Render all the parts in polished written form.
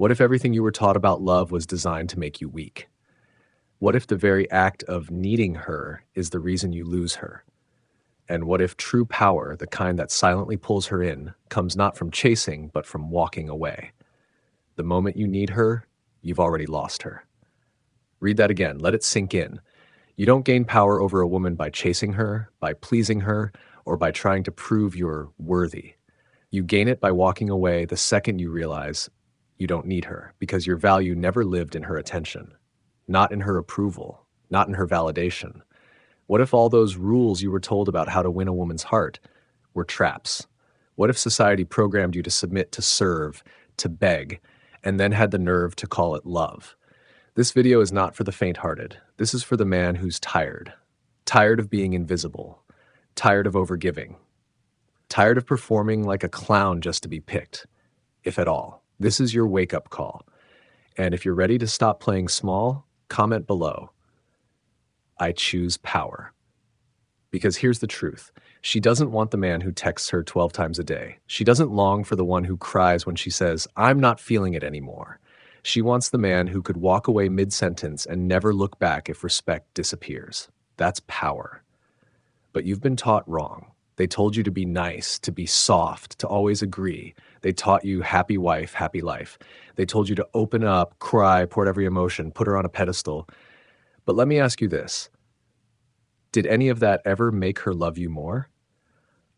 What if everything you were taught about love was designed to make you weak? What if the very act of needing her is the reason you lose her? And what if true power, the kind that silently pulls her in, comes not from chasing, but from walking away? The moment you need her, you've already lost her. Read that again. Let it sink in. You don't gain power over a woman by chasing her, by pleasing her, or by trying to prove you're worthy. You gain it by walking away the second you realize you don't need her, because your value never lived in her attention, not in her approval, not in her validation. What if all those rules you were told about how to win a woman's heart were traps? What if society programmed you to submit, to serve, to beg, and then had the nerve to call it love? This video is not for the faint-hearted. This is for the man who's tired. Tired of being invisible. Tired of overgiving. Tired of performing like a clown just to be picked, if at all. This is your wake-up call. And if you're ready to stop playing small, comment below. I choose power. Because here's the truth. She doesn't want the man who texts her 12 times a day. She doesn't long for the one who cries when she says, "I'm not feeling it anymore." She wants the man who could walk away mid-sentence and never look back if respect disappears. That's power. But you've been taught wrong. They told you to be nice, to be soft, to always agree. They taught you happy wife, happy life. They told you to open up, cry, pour out every emotion, put her on a pedestal. But let me ask you this. Did any of that ever make her love you more?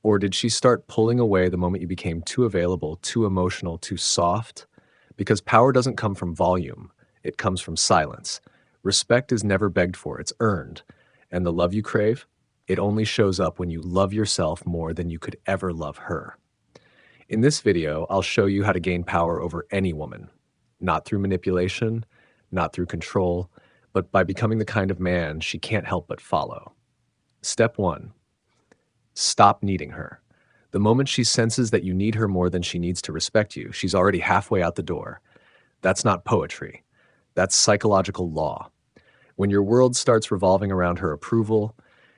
Or did she start pulling away the moment you became too available, too emotional, too soft? Because power doesn't come from volume. It comes from silence. Respect is never begged for. It's earned. And the love you crave, it only shows up when you love yourself more than you could ever love her. In this video, I'll show you how to gain power over any woman. Not through manipulation, not through control, but by becoming the kind of man she can't help but follow. Step 1. Stop needing her. The moment she senses that you need her more than she needs to respect you, she's already halfway out the door. That's not poetry. That's psychological law. When your world starts revolving around her approval,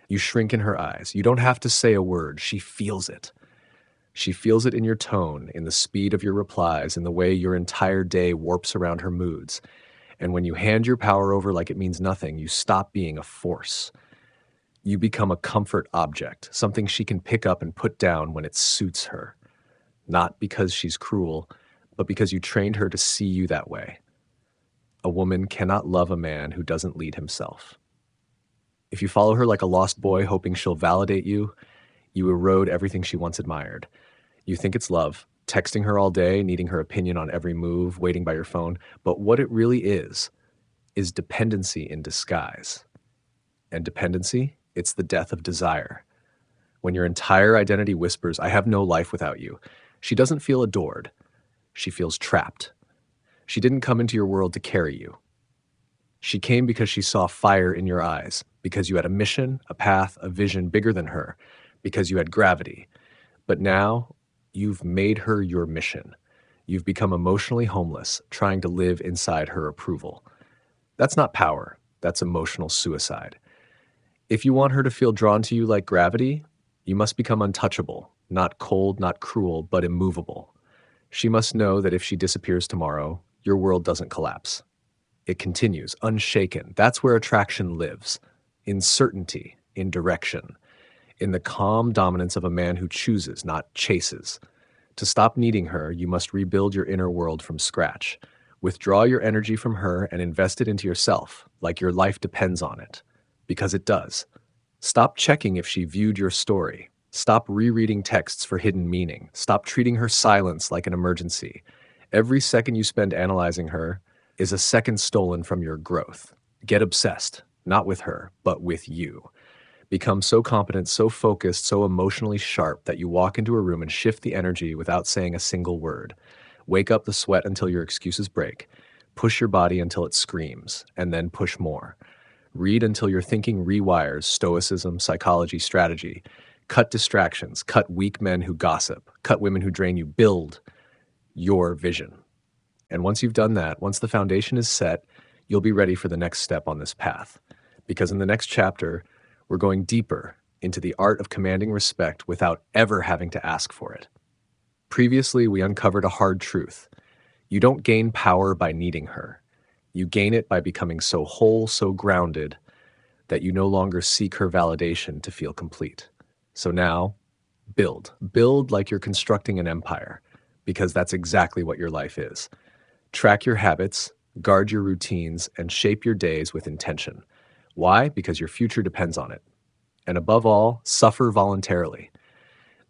you shrink in her eyes. You don't have to say a word. She feels it. She feels it in your tone, in the speed of your replies, in the way your entire day warps around her moods. And when you hand your power over like it means nothing, you stop being a force. You become a comfort object, something she can pick up and put down when it suits her. Not because she's cruel, but because you trained her to see you that way. A woman cannot love a man who doesn't lead himself. If you follow her like a lost boy hoping she'll validate you, you erode everything she once admired. You think it's love, texting her all day, needing her opinion on every move, waiting by your phone, but what it really is dependency in disguise. And dependency? It's the death of desire. When your entire identity whispers, "I have no life without you," she doesn't feel adored. She feels trapped. She didn't come into your world to carry you. She came because she saw fire in your eyes, because you had a mission, a path, a vision bigger than her, because you had gravity. But now, you've made her your mission. You've become emotionally homeless, trying to live inside her approval. That's not power. That's emotional suicide. If you want her to feel drawn to you like gravity, you must become untouchable, not cold, not cruel, but immovable. She must know that if she disappears tomorrow, your world doesn't collapse. It continues, unshaken. That's where attraction lives. In certainty, in direction, in the calm dominance of a man who chooses, not chases. To stop needing her, you must rebuild your inner world from scratch. Withdraw your energy from her and invest it into yourself, like your life depends on it. Because it does. Stop checking if she viewed your story. Stop rereading texts for hidden meaning. Stop treating her silence like an emergency. Every second you spend analyzing her is a second stolen from your growth. Get obsessed, not with her, but with you. Become so competent, so focused, so emotionally sharp that you walk into a room and shift the energy without saying a single word. Wake up the sweat until your excuses break. Push your body until it screams, and then push more. Read until your thinking rewires Stoicism, psychology, strategy. Cut distractions, cut weak men who gossip, cut women who drain you. Build your vision. And once you've done that, once the foundation is set, you'll be ready for the next step on this path. Because in the next chapter, we're going deeper into the art of commanding respect without ever having to ask for it. Previously, we uncovered a hard truth. You don't gain power by needing her. You gain it by becoming so whole, so grounded, that you no longer seek her validation to feel complete. So now, build. Build like you're constructing an empire, because that's exactly what your life is. Track your habits, guard your routines, and shape your days with intention. Why? Because your future depends on it. And above all, suffer voluntarily.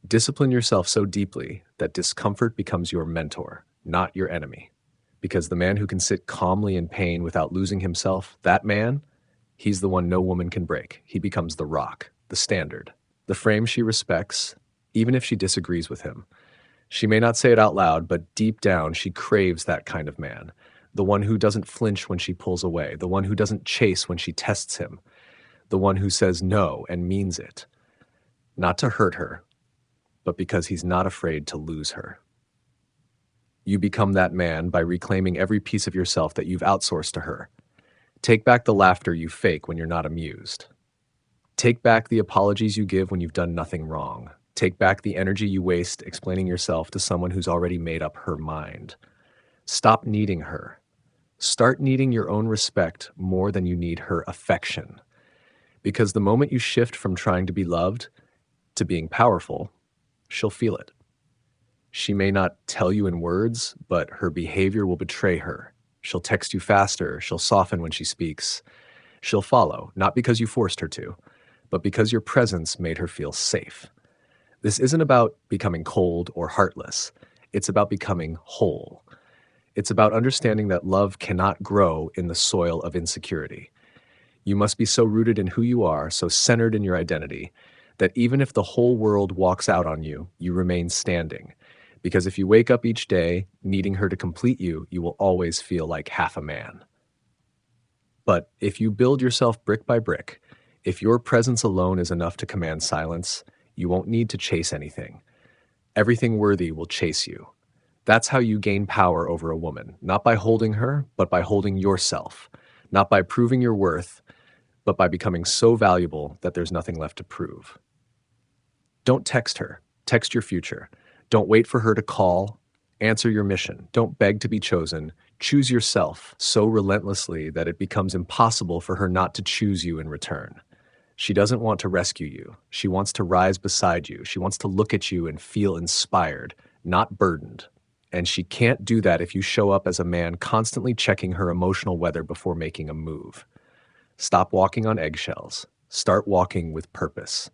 Discipline yourself so deeply that discomfort becomes your mentor, not your enemy. Because the man who can sit calmly in pain without losing himself, that man, he's the one no woman can break. He becomes the rock, the standard, the frame she respects, even if she disagrees with him. She may not say it out loud, but deep down she craves that kind of man. The one who doesn't flinch when she pulls away, the one who doesn't chase when she tests him, the one who says no and means it. Not to hurt her, but because he's not afraid to lose her. You become that man by reclaiming every piece of yourself that you've outsourced to her. Take back the laughter you fake when you're not amused. Take back the apologies you give when you've done nothing wrong. Take back the energy you waste explaining yourself to someone who's already made up her mind. Stop needing her. Start needing your own respect more than you need her affection. Because the moment you shift from trying to be loved to being powerful, she'll feel it. She may not tell you in words, but her behavior will betray her. She'll text you faster. She'll soften when she speaks. She'll follow, not because you forced her to, but because your presence made her feel safe. This isn't about becoming cold or heartless. It's about becoming whole. It's about understanding that love cannot grow in the soil of insecurity. You must be so rooted in who you are, so centered in your identity, that even if the whole world walks out on you, you remain standing. Because if you wake up each day needing her to complete you, you will always feel like half a man. But if you build yourself brick by brick, if your presence alone is enough to command silence, you won't need to chase anything. Everything worthy will chase you. That's how you gain power over a woman, not by holding her, but by holding yourself, not by proving your worth, but by becoming so valuable that there's nothing left to prove. Don't text her, text your future. Don't wait for her to call, answer your mission. Don't beg to be chosen. Choose yourself so relentlessly that it becomes impossible for her not to choose you in return. She doesn't want to rescue you. She wants to rise beside you. She wants to look at you and feel inspired, not burdened. And she can't do that if you show up as a man constantly checking her emotional weather before making a move. Stop walking on eggshells. Start walking with purpose.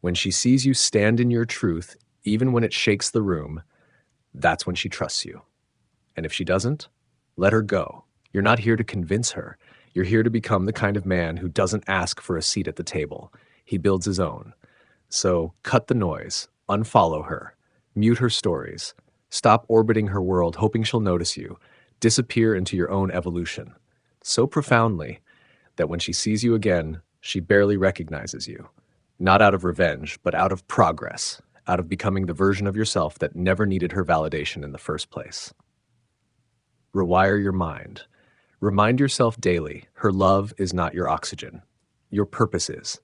When she sees you stand in your truth, even when it shakes the room, that's when she trusts you. And if she doesn't, let her go. You're not here to convince her. You're here to become the kind of man who doesn't ask for a seat at the table. He builds his own. So cut the noise, unfollow her, mute her stories, stop orbiting her world hoping she'll notice you, disappear into your own evolution. So profoundly that when she sees you again, she barely recognizes you. Not out of revenge, but out of progress, out of becoming the version of yourself that never needed her validation in the first place. Rewire your mind. Remind yourself daily, her love is not your oxygen. Your purpose is.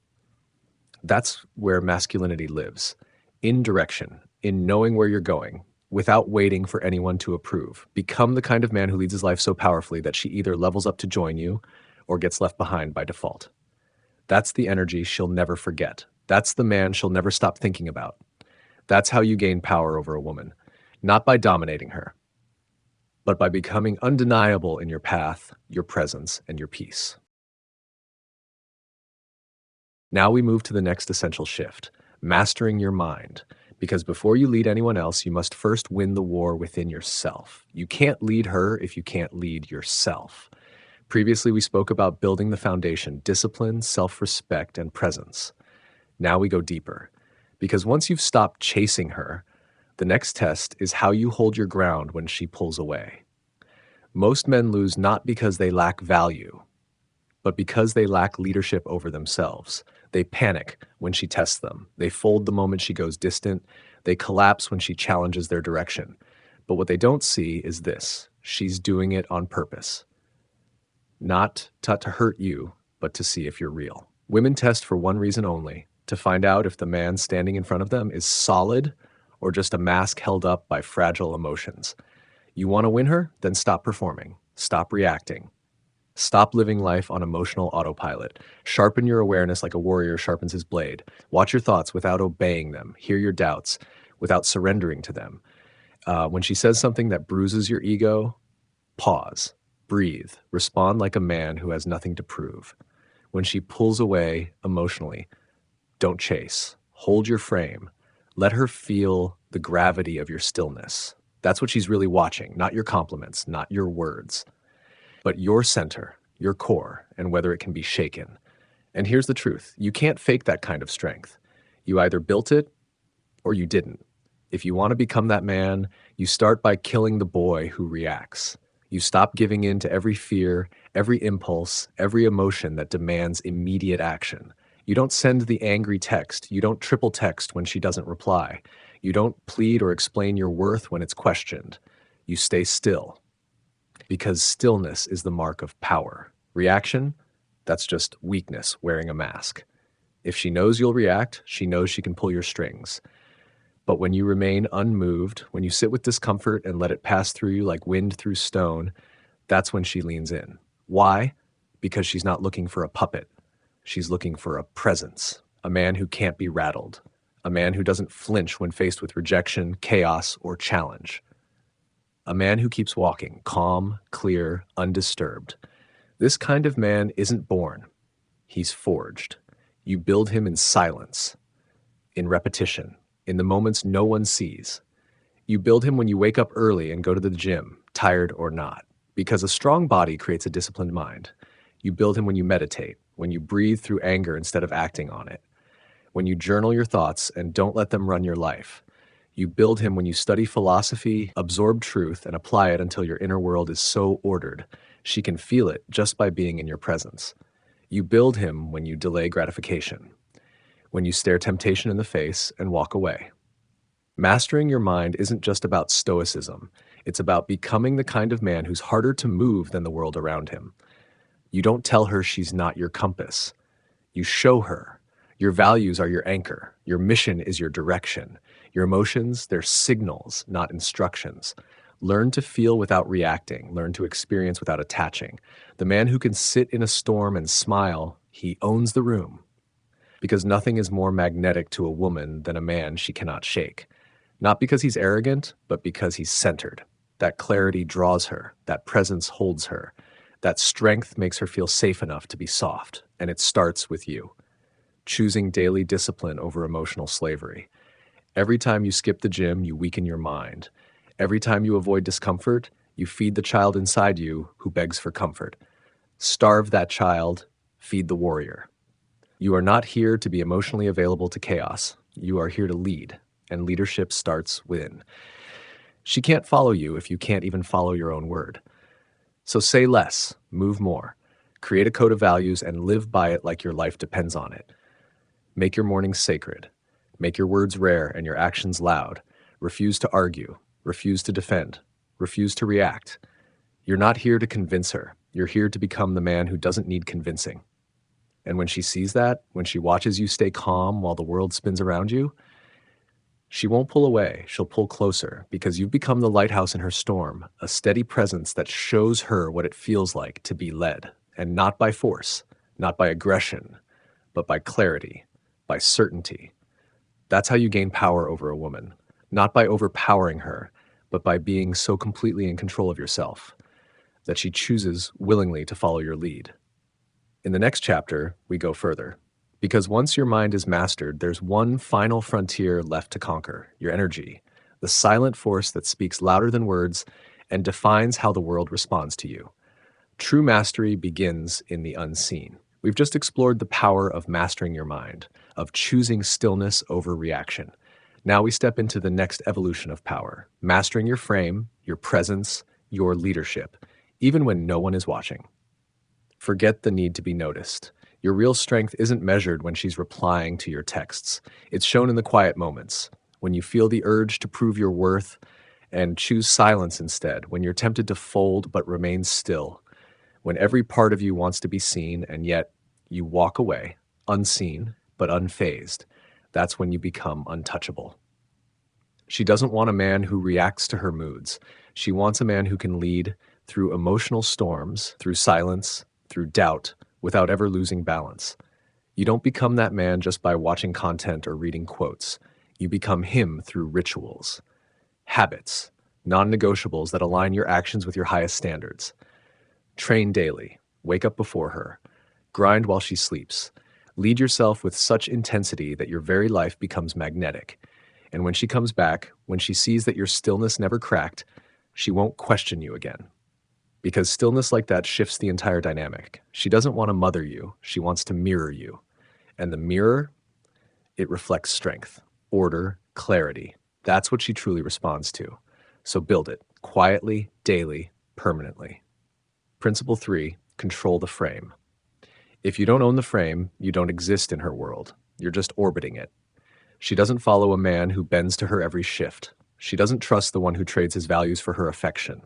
That's where masculinity lives. In direction, in knowing where you're going, without waiting for anyone to approve. Become the kind of man who leads his life so powerfully that she either levels up to join you or gets left behind by default. That's the energy she'll never forget. That's the man she'll never stop thinking about. That's how you gain power over a woman. Not by dominating her, but by becoming undeniable in your path, your presence, and your peace. Now we move to the next essential shift, mastering your mind. Because before you lead anyone else, you must first win the war within yourself. You can't lead her if you can't lead yourself. Previously, we spoke about building the foundation, discipline, self-respect, and presence. Now we go deeper. Because once you've stopped chasing her, the next test is how you hold your ground when she pulls away. Most men lose not because they lack value, but because they lack leadership over themselves. They panic when she tests them. They fold the moment she goes distant. They collapse when she challenges their direction. But what they don't see is this: she's doing it on purpose. Not to hurt you, but to see if you're real. Women test for one reason only: to find out if the man standing in front of them is solid or just a mask held up by fragile emotions. You want to win her? Then stop performing. Stop reacting. Stop living life on emotional autopilot. Sharpen your awareness like a warrior sharpens his blade. Watch your thoughts without obeying them. Hear your doubts without surrendering to them. When she says something that bruises your ego, pause, breathe, respond like a man who has nothing to prove. When she pulls away emotionally, don't chase. Hold your frame. Let her feel the gravity of your stillness. That's what she's really watching, not your compliments, not your words, but your center, your core, and whether it can be shaken. And here's the truth. You can't fake that kind of strength. You either built it or you didn't. If you want to become that man, you start by killing the boy who reacts. You stop giving in to every fear, every impulse, every emotion that demands immediate action. You don't send the angry text. You don't triple text when she doesn't reply. You don't plead or explain your worth when it's questioned. You stay still, because stillness is the mark of power. Reaction, that's just weakness wearing a mask. If she knows you'll react, she knows she can pull your strings. But when you remain unmoved, when you sit with discomfort and let it pass through you like wind through stone, that's when she leans in. Why? Because she's not looking for a puppet. She's looking for a presence, a man who can't be rattled, a man who doesn't flinch when faced with rejection, chaos, or challenge. A man who keeps walking, calm, clear, undisturbed. This kind of man isn't born. He's forged. You build him in silence, in repetition, in the moments no one sees. You build him when you wake up early and go to the gym, tired or not, because a strong body creates a disciplined mind. You build him when you meditate, when you breathe through anger instead of acting on it, when you journal your thoughts and don't let them run your life. You build him when you study philosophy, absorb truth, and apply it until your inner world is so ordered she can feel it just by being in your presence. You build him when you delay gratification, when you stare temptation in the face and walk away. Mastering your mind isn't just about stoicism. It's about becoming the kind of man who's harder to move than the world around him. You don't tell her she's not your compass. You show her. Your values are your anchor. Your mission is your direction. Your emotions, they're signals, not instructions. Learn to feel without reacting. Learn to experience without attaching. The man who can sit in a storm and smile, he owns the room. Because nothing is more magnetic to a woman than a man she cannot shake. Not because he's arrogant, but because he's centered. That clarity draws her. That presence holds her. That strength makes her feel safe enough to be soft. And it starts with you. Choosing daily discipline over emotional slavery. Every time you skip the gym, you weaken your mind. Every time you avoid discomfort, you feed the child inside you who begs for comfort. Starve that child, feed the warrior. You are not here to be emotionally available to chaos. You are here to lead, and leadership starts within. She can't follow you if you can't even follow your own word. So say less, move more. Create a code of values and live by it like your life depends on it. Make your mornings sacred. Make your words rare and your actions loud. Refuse to argue. Refuse to defend. Refuse to react. You're not here to convince her. You're here to become the man who doesn't need convincing. And when she sees that, when she watches you stay calm while the world spins around you, she won't pull away. She'll pull closer because you've become the lighthouse in her storm, a steady presence that shows her what it feels like to be led, and not by force, not by aggression, but by clarity, by certainty. That's how you gain power over a woman, not by overpowering her, but by being so completely in control of yourself that she chooses willingly to follow your lead. In the next chapter, we go further. Because once your mind is mastered, there's one final frontier left to conquer, your energy, the silent force that speaks louder than words and defines how the world responds to you. True mastery begins in the unseen. We've just explored the power of mastering your mind, of choosing stillness over reaction. Now we step into the next evolution of power, mastering your frame, your presence, your leadership, even when no one is watching. Forget the need to be noticed. Your real strength isn't measured when she's replying to your texts. It's shown in the quiet moments, when you feel the urge to prove your worth and choose silence instead, when you're tempted to fold but remain still, when every part of you wants to be seen and yet you walk away, unseen but unfazed. That's when you become untouchable. She doesn't want a man who reacts to her moods. She wants a man who can lead through emotional storms, through silence, through doubt, without ever losing balance. You don't become that man just by watching content or reading quotes. You become him through rituals, habits, non-negotiables that align your actions with your highest standards. Train daily. Wake up before her. Grind while she sleeps. Lead yourself with such intensity that your very life becomes magnetic. And when she comes back, when she sees that your stillness never cracked, she won't question you again. Because stillness like that shifts the entire dynamic. She doesn't want to mother you. She wants to mirror you. And the mirror, it reflects strength, order, clarity. That's what she truly responds to. So build it quietly, daily, permanently. Principle 3, control the frame. If you don't own the frame, you don't exist in her world. You're just orbiting it. She doesn't follow a man who bends to her every shift. She doesn't trust the one who trades his values for her affection.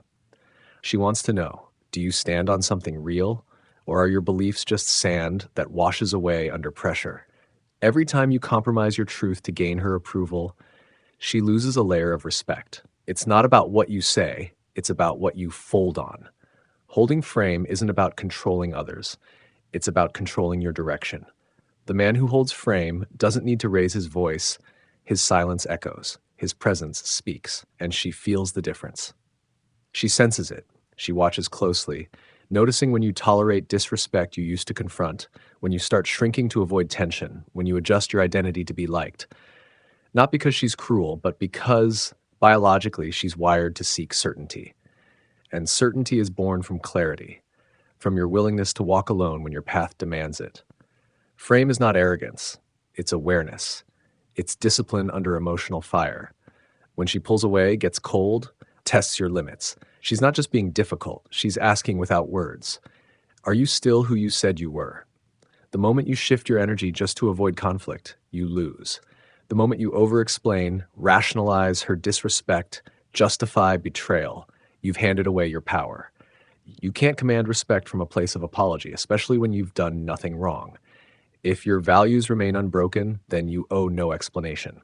She wants to know, do you stand on something real, or are your beliefs just sand that washes away under pressure? Every time you compromise your truth to gain her approval, she loses a layer of respect. It's not about what you say, it's about what you fold on. Holding frame isn't about controlling others. It's about controlling your direction. The man who holds frame doesn't need to raise his voice. His silence echoes. His presence speaks, and she feels the difference. She senses it. She watches closely, noticing when you tolerate disrespect you used to confront, when you start shrinking to avoid tension, when you adjust your identity to be liked. Not because she's cruel, but because biologically she's wired to seek certainty. And certainty is born from clarity, from your willingness to walk alone when your path demands it. Frame is not arrogance, it's awareness. It's discipline under emotional fire. When she pulls away, gets cold, tests your limits. She's not just being difficult, she's asking without words. Are you still who you said you were? The moment you shift your energy just to avoid conflict, you lose. The moment you over-explain, rationalize her disrespect, justify betrayal, you've handed away your power. You can't command respect from a place of apology, especially when you've done nothing wrong. If your values remain unbroken, then you owe no explanation.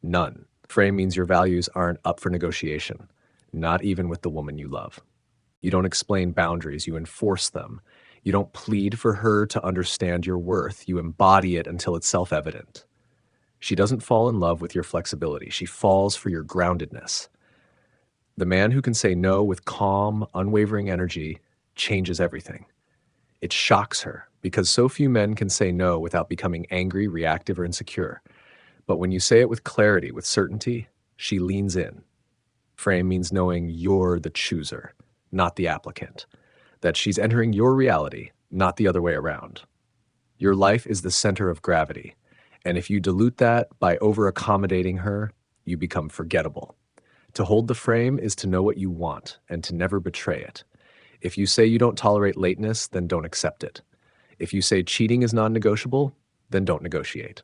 None. Frame means your values aren't up for negotiation, not even with the woman you love. You don't explain boundaries, you enforce them. You don't plead for her to understand your worth, you embody it until it's self-evident. She doesn't fall in love with your flexibility, she falls for your groundedness. The man who can say no with calm, unwavering energy changes everything. It shocks her, because so few men can say no without becoming angry, reactive, or insecure. But when you say it with clarity, with certainty, she leans in. Frame means knowing you're the chooser, not the applicant. That she's entering your reality, not the other way around. Your life is the center of gravity, and if you dilute that by over-accommodating her, you become forgettable. To hold the frame is to know what you want and to never betray it. If you say you don't tolerate lateness, then don't accept it. If you say cheating is non-negotiable, then don't negotiate.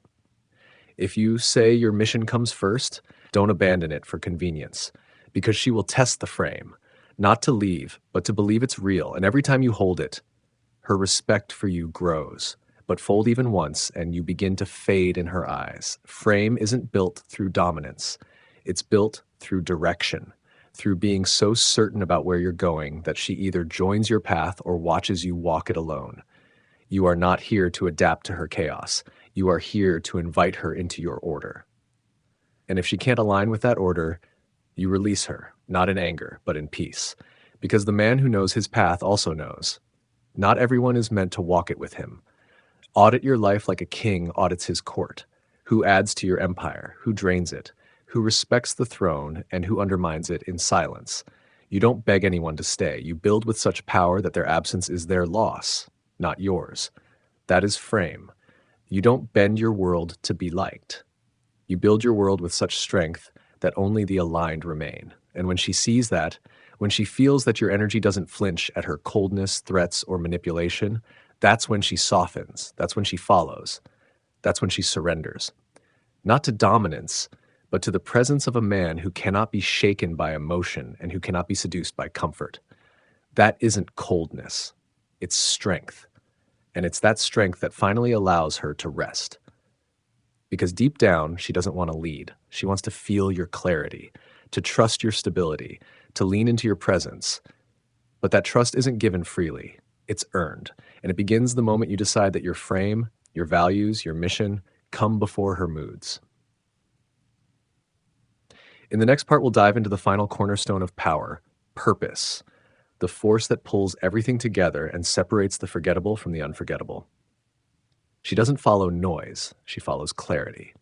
If you say your mission comes first, don't abandon it for convenience, because she will test the frame, not to leave, but to believe it's real, and every time you hold it, her respect for you grows. But fold even once, and you begin to fade in her eyes. Frame isn't built through dominance. It's built through direction, through being so certain about where you're going that she either joins your path or watches you walk it alone. You are not here to adapt to her chaos. You are here to invite her into your order. And if she can't align with that order, you release her, not in anger, but in peace. Because the man who knows his path also knows. Not everyone is meant to walk it with him. Audit your life like a king audits his court. Who adds to your empire? Who drains it? Who respects the throne and who undermines it in silence? You don't beg anyone to stay. You build with such power that their absence is their loss, not yours. That is frame. You don't bend your world to be liked. You build your world with such strength that only the aligned remain. And when she sees that, when she feels that your energy doesn't flinch at her coldness, threats, or manipulation, that's when she softens. That's when she follows. That's when she surrenders. Not to dominance, but to the presence of a man who cannot be shaken by emotion and who cannot be seduced by comfort. That isn't coldness. It's strength. And it's that strength that finally allows her to rest. Because deep down, she doesn't want to lead. She wants to feel your clarity, to trust your stability, to lean into your presence. But that trust isn't given freely. It's earned. And it begins the moment you decide that your frame, your values, your mission come before her moods. In the next part, we'll dive into the final cornerstone of power, purpose, the force that pulls everything together and separates the forgettable from the unforgettable. She doesn't follow noise, she follows clarity.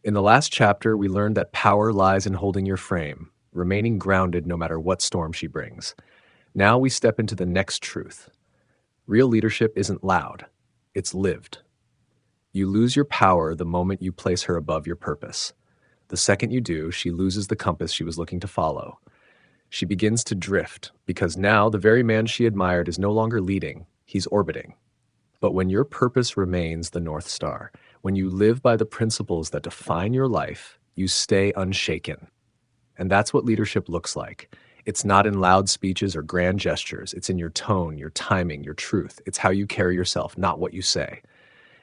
In the last chapter, we learned that power lies in holding your frame, remaining grounded no matter what storm she brings. Now we step into the next truth. Real leadership isn't loud, it's lived. You lose your power the moment you place her above your purpose. The second you do, she loses the compass she was looking to follow. She begins to drift because now the very man she admired is no longer leading, he's orbiting. But when your purpose remains the North Star, when you live by the principles that define your life, you stay unshaken. And that's what leadership looks like. It's not in loud speeches or grand gestures. It's in your tone, your timing, your truth. It's how you carry yourself, not what you say.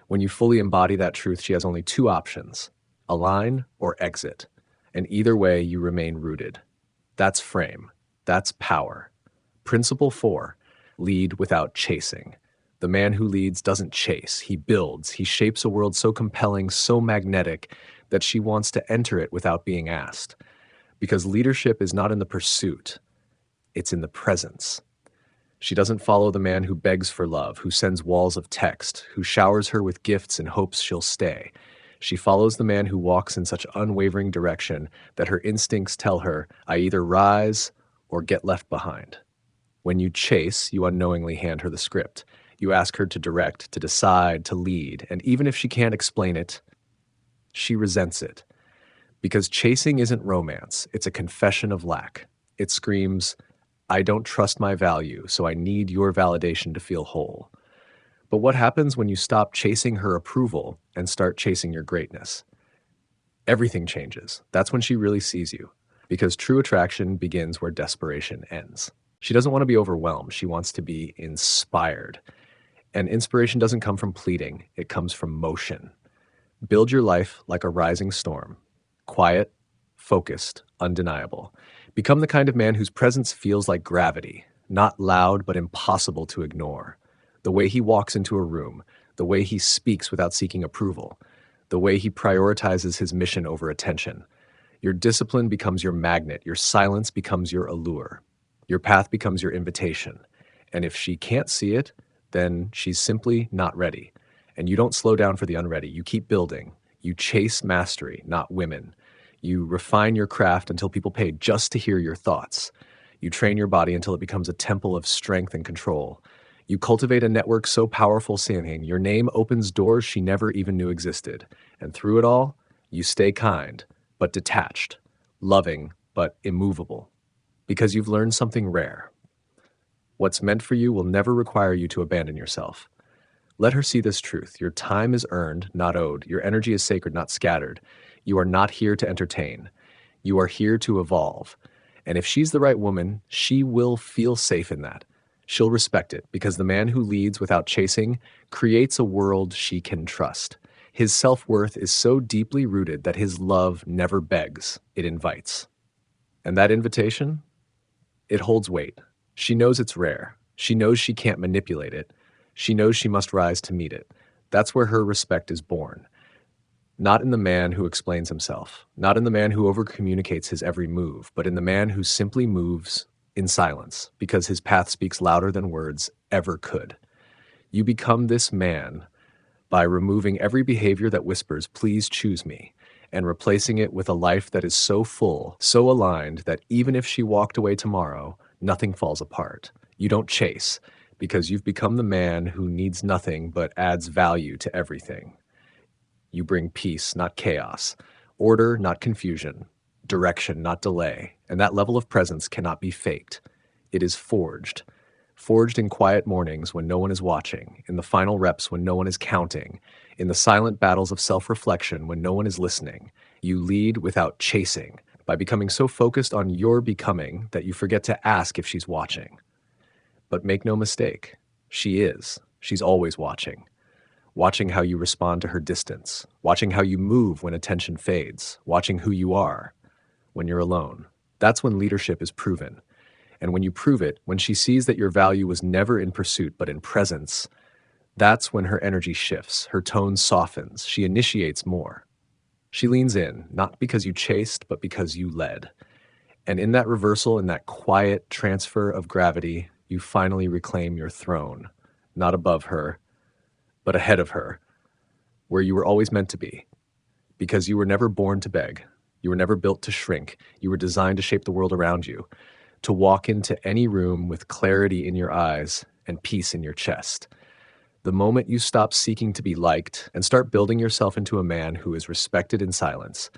When you fully embody that truth, she has only two options: align or exit. And either way, you remain rooted. That's frame. That's power. Principle 4, lead without chasing. The man who leads doesn't chase, he builds. He shapes a world so compelling, so magnetic, that she wants to enter it without being asked. Because leadership is not in the pursuit, it's in the presence. She doesn't follow the man who begs for love, who sends walls of text, who showers her with gifts and hopes she'll stay. She follows the man who walks in such unwavering direction that her instincts tell her, I either rise or get left behind. When you chase, you unknowingly hand her the script. You ask her to direct, to decide, to lead, and even if she can't explain it, she resents it. Because chasing isn't romance, it's a confession of lack. It screams, I don't trust my value, so I need your validation to feel whole. But what happens when you stop chasing her approval and start chasing your greatness? Everything changes. That's when she really sees you, because true attraction begins where desperation ends. She doesn't want to be overwhelmed. She wants to be inspired. And inspiration doesn't come from pleading. It comes from motion. Build your life like a rising storm. Quiet, focused, undeniable. Become the kind of man whose presence feels like gravity, not loud but impossible to ignore. The way he walks into a room, the way he speaks without seeking approval, the way he prioritizes his mission over attention. Your discipline becomes your magnet, your silence becomes your allure. Your path becomes your invitation. And if she can't see it, then she's simply not ready. And you don't slow down for the unready. You keep building. You chase mastery, not women. You refine your craft until people pay just to hear your thoughts. You train your body until it becomes a temple of strength and control. You cultivate a network so powerful, saying your name opens doors she never even knew existed. And through it all, you stay kind, but detached, loving, but immovable. Because you've learned something rare. What's meant for you will never require you to abandon yourself. Let her see this truth. Your time is earned, not owed. Your energy is sacred, not scattered. You are not here to entertain. You are here to evolve. And if she's the right woman, she will feel safe in that. She'll respect it because the man who leads without chasing creates a world she can trust. His self-worth is so deeply rooted that his love never begs, it invites. And that invitation, it holds weight. She knows it's rare. She knows she can't manipulate it. She knows she must rise to meet it. That's where her respect is born. Not in the man who explains himself, not in the man who overcommunicates his every move, but in the man who simply moves in silence because his path speaks louder than words ever could. You become this man by removing every behavior that whispers, please choose me, and replacing it with a life that is so full, so aligned that even if she walked away tomorrow, nothing falls apart. You don't chase because you've become the man who needs nothing but adds value to everything. You bring peace, not chaos, order, not confusion, direction, not delay, and that level of presence cannot be faked. It is forged. Forged in quiet mornings when no one is watching, in the final reps when no one is counting, in the silent battles of self-reflection when no one is listening. You lead without chasing, by becoming so focused on your becoming that you forget to ask if she's watching. But make no mistake, she is. She's always watching. Watching how you respond to her distance, watching how you move when attention fades, watching who you are when you're alone. That's when leadership is proven. And when you prove it, when she sees that your value was never in pursuit but in presence, that's when her energy shifts, her tone softens, she initiates more. She leans in, not because you chased, but because you led. And in that reversal, in that quiet transfer of gravity, you finally reclaim your throne, not above her, but ahead of her, where you were always meant to be. Because you were never born to beg. You were never built to shrink. You were designed to shape the world around you, to walk into any room with clarity in your eyes and peace in your chest. The moment you stop seeking to be liked and start building yourself into a man who is respected in silence,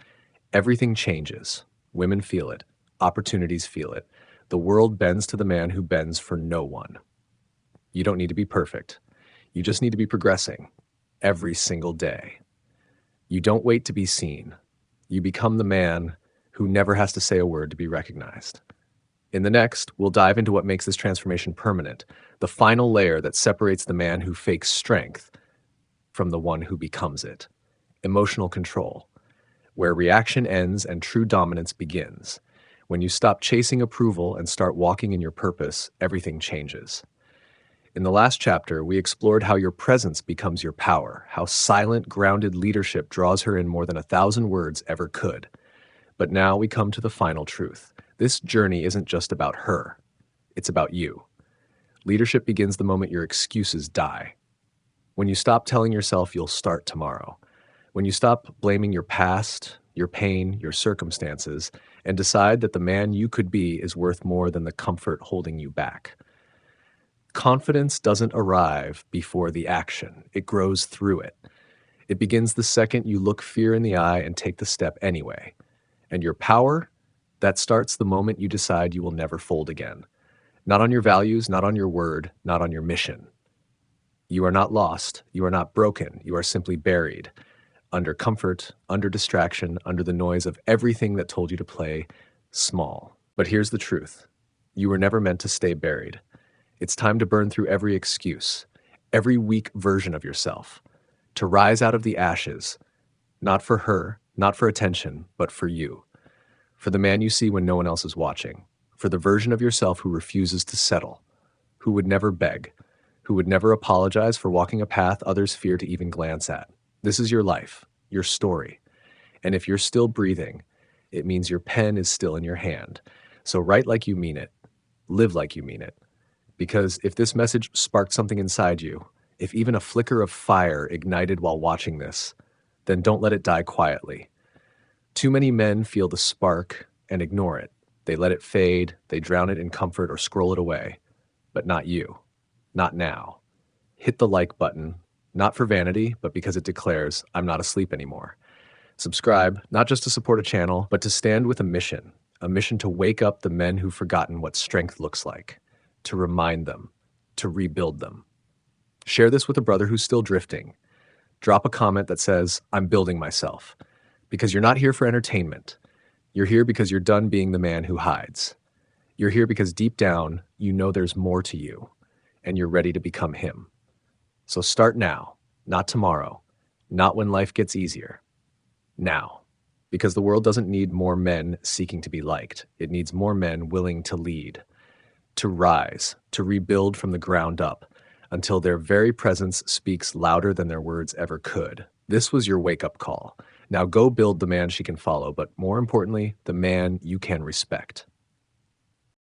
everything changes. Women feel it. Opportunities feel it. The world bends to the man who bends for no one. You don't need to be perfect. You just need to be progressing every single day. You don't wait to be seen. You become the man who never has to say a word to be recognized. In the next, we'll dive into what makes this transformation permanent, the final layer that separates the man who fakes strength from the one who becomes it. Emotional control, where reaction ends and true dominance begins. When you stop chasing approval and start walking in your purpose, everything changes. In the last chapter, we explored how your presence becomes your power, how silent, grounded leadership draws her in more than 1,000 words ever could. But now we come to the final truth. This journey isn't just about her. It's about you. Leadership begins the moment your excuses die. When you stop telling yourself you'll start tomorrow. When you stop blaming your past, your pain, your circumstances, and decide that the man you could be is worth more than the comfort holding you back. Confidence doesn't arrive before the action. It grows through it. It begins the second you look fear in the eye and take the step anyway. And your power, that starts the moment you decide you will never fold again. Not on your values, not on your word, not on your mission. You are not lost. You are not broken. You are simply buried. Under comfort, under distraction, under the noise of everything that told you to play small. But here's the truth. You were never meant to stay buried. It's time to burn through every excuse, every weak version of yourself, to rise out of the ashes, not for her, not for attention, but for you, for the man you see when no one else is watching, for the version of yourself who refuses to settle, who would never beg, who would never apologize for walking a path others fear to even glance at. This is your life, your story. And if you're still breathing, it means your pen is still in your hand. So write like you mean it. Live like you mean it. Because if this message sparked something inside you, if even a flicker of fire ignited while watching this, then don't let it die quietly. Too many men feel the spark and ignore it. They let it fade, they drown it in comfort or scroll it away. But not you. Not now. Hit the like button, not for vanity, but because it declares, I'm not asleep anymore. Subscribe, not just to support a channel, but to stand with a mission to wake up the men who've forgotten what strength looks like, to remind them, to rebuild them. Share this with a brother who's still drifting. Drop a comment that says, I'm building myself. Because you're not here for entertainment. You're here because you're done being the man who hides. You're here because deep down, you know there's more to you, and you're ready to become him. So start now, not tomorrow, not when life gets easier. Now. Because the world doesn't need more men seeking to be liked. It needs more men willing to lead, to rise, to rebuild from the ground up, until their very presence speaks louder than their words ever could. This was your wake-up call. Now go build the man she can follow, but more importantly, the man you can respect.